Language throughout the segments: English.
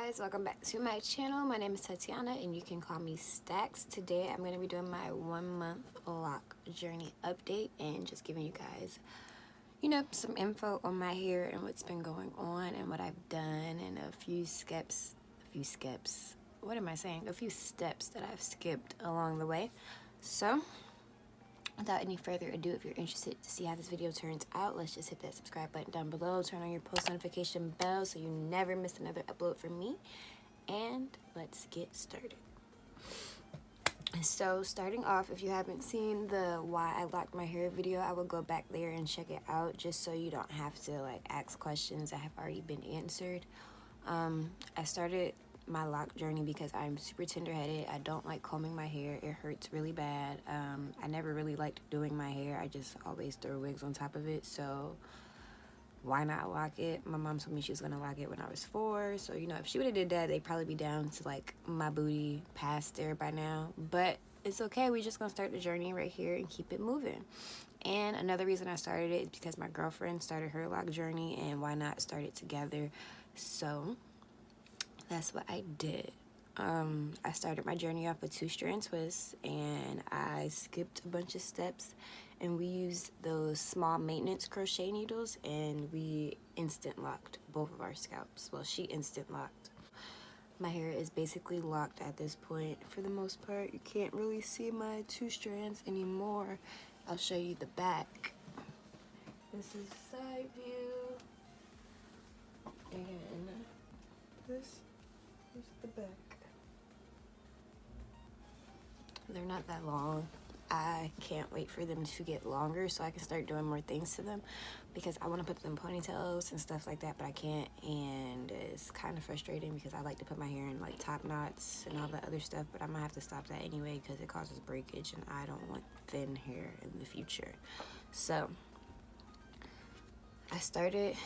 guys, welcome back to my channel. My name is Tatiana and you can call me Stacks. Today I'm going to be doing my 1 month loc journey update and just giving you guys, some info on my hair and what's been going on and what I've done and a few steps that I've skipped along the way. So without any further ado, if you're interested to see how this video turns out, let's just hit that subscribe button down below. Turn on your post notification bell so you never miss another upload from me. And let's get started. So starting off, if you haven't seen the why I locked my hair video, I will go back there and check it out just so you don't have to ask questions that have already been answered. I started my loc journey because I'm super tender-headed. I don't like combing my hair. It hurts really bad. I never really liked doing my hair. I just always throw wigs on top of it, so why not lock it? My mom told me she was gonna lock it when I was 4, so if she would have did that, they'd probably be down to my booty past there by now, but it's okay. We just gonna start the journey right here and keep it moving. And another reason I started it is because my girlfriend started her loc journey, and why not start it together? So that's what I did. I started my journey off with 2-strand twists, and I skipped a bunch of steps, and we used those small maintenance crochet needles, and we instant locked both of our scalps. Well, she instant locked. My hair is basically locked at this point for the most part. You can't really see my 2 strands anymore. I'll show you the back. This is the side view, and this is the back. They're not that long. I can't wait for them to get longer so I can start doing more things to them, because I want to put them in ponytails and stuff like that, but I can't, and it's kind of frustrating because I like to put my hair in top knots and all that other stuff, but I'm gonna have to stop that anyway because it causes breakage and I don't want thin hair in the future. So I started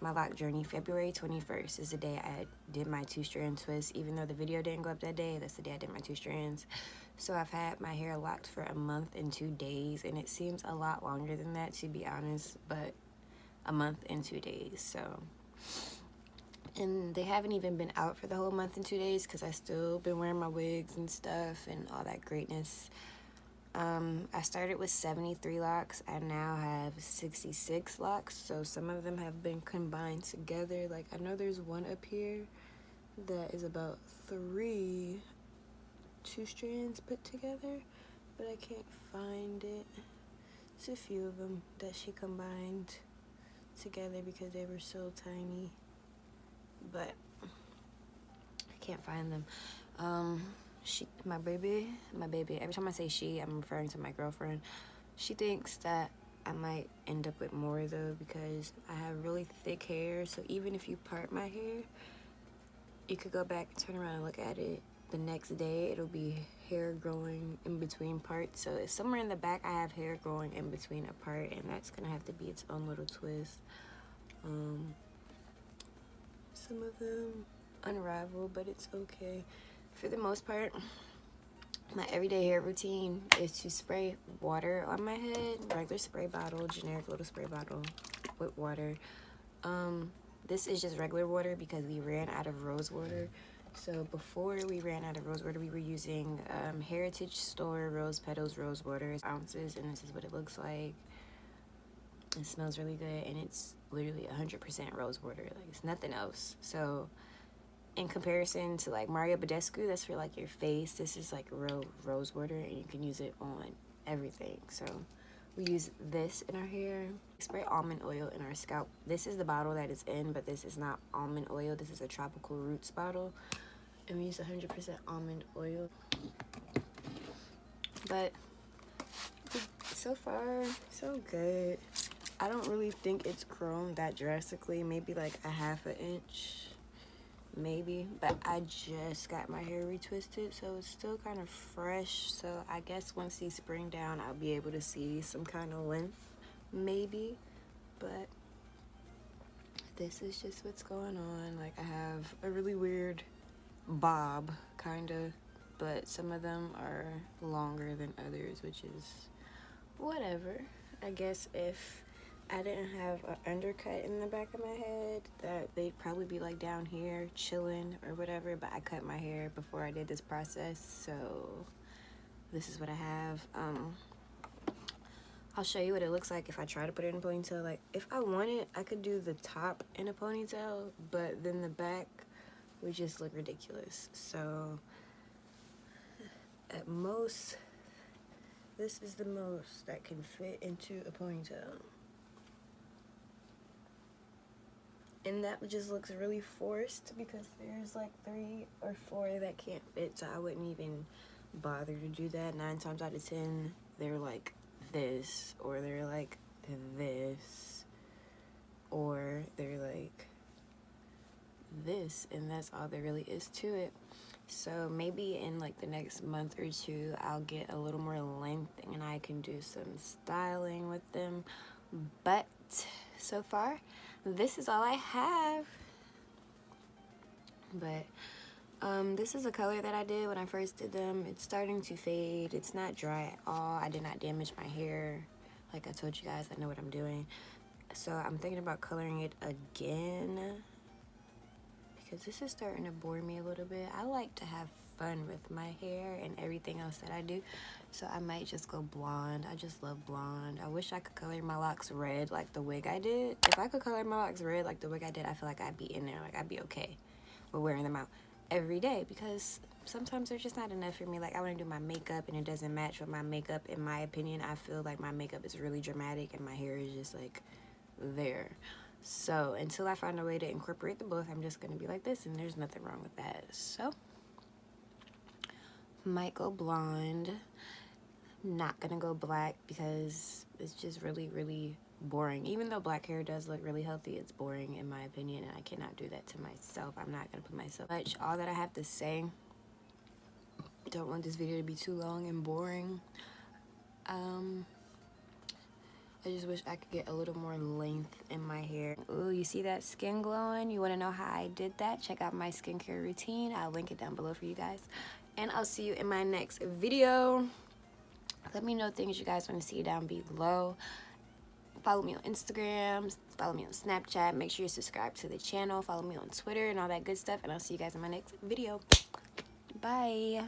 my loc journey February 21st is the day I did my 2-strand twist. Even though the video didn't go up that day, that's the day I did my 2 strands. So I've had my hair locked for a month and 2 days, and it seems a lot longer than that, to be honest, but a month and 2 days. So, and they haven't even been out for the whole month and 2 days because I still been wearing my wigs and stuff and all that greatness. I started with 73 locks. I now have 66 locks, so some of them have been combined together. I know there's one up here that is about 3 2 strands put together, but I can't find it. It's a few of them that she combined together because they were so tiny, but I can't find them. My baby, every time I say she, I'm referring to my girlfriend. She thinks that I might end up with more though, because I have really thick hair, so even if you part my hair, you could go back and turn around and look at it the next day. It'll be hair growing in between parts, so it's somewhere in the back I have hair growing in between a part, and that's gonna have to be its own little twist. Some of them unravel, but it's okay. For the most part, my everyday hair routine is to spray water on my head, regular spray bottle, generic little spray bottle with water. This is just regular water because we ran out of rose water. So before we ran out of rose water, we were using Heritage Store Rose Petals rose water, ounces, and this is what it looks like. It smells really good, and it's literally 100% rose water. It's nothing else. So in comparison to Mario Badescu, that's for your face, this is real rose water, and you can use it on everything. So we use this in our hair. We spray almond oil in our scalp. This is the bottle that it's in, but this is not almond oil. This is a Tropical Roots bottle, and we use 100% almond oil. But so far, so good. I don't really think it's grown that drastically, maybe a ½ an inch. Maybe, but I just got my hair retwisted, so it's still kind of fresh. So I guess once these spring down, I'll be able to see some kind of length, maybe. But this is just what's going on. I have a really weird bob, kind of, but some of them are longer than others, which is whatever. I guess if I didn't have an undercut in the back of my head, that they'd probably be like down here chilling or whatever, but I cut my hair before I did this process, so this is what I have. I'll show you what it looks like if I try to put it in a ponytail. Like, if I wanted, I could do the top in a ponytail, but then the back would just look ridiculous. So at most, this is the most that can fit into a ponytail. And that just looks really forced because there's like 3 or 4 that can't fit, so I wouldn't even bother to do that. 9 times out of 10, they're like this, or they're like this, or they're like this, and that's all there really is to it. So maybe in like the next month or 2, I'll get a little more length and I can do some styling with them. But so far, this is all I have. But this is a color that I did when I first did them. It's starting to fade. It's not dry at all. I did not damage my hair. Like I told you guys, I know what I'm doing. So I'm thinking about coloring it again because this is starting to bore me a little bit. I like to have fun with my hair and everything else that I do, so I might just go blonde. I just love blonde. I wish I could color my locks red like the wig I did. If I could color my locks red like the wig I did, I feel like I'd be in there. Like, I'd be okay with wearing them out every day, because sometimes they're just not enough for me. Like, I want to do my makeup and it doesn't match with my makeup. In my opinion, I feel like my makeup is really dramatic and my hair is just like there. So until I find a way to incorporate the both, I'm just gonna be like this, and there's nothing wrong with that. So might go blonde, not gonna go black because it's just really boring. Even though black hair does look really healthy, it's boring in my opinion, and I cannot do that to myself. I'm not gonna put myself much. All that I have to say, don't want this video to be too long and boring. I just wish I could get a little more length in my hair. Ooh, you see that skin glowing? You want to know how I did that? Check out my skincare routine. I'll link it down below for you guys. And I'll see you in my next video. Let me know things you guys want to see down below. Follow me on Instagram. Follow me on Snapchat. Make sure you subscribe to the channel. Follow me on Twitter and all that good stuff. And I'll see you guys in my next video. Bye.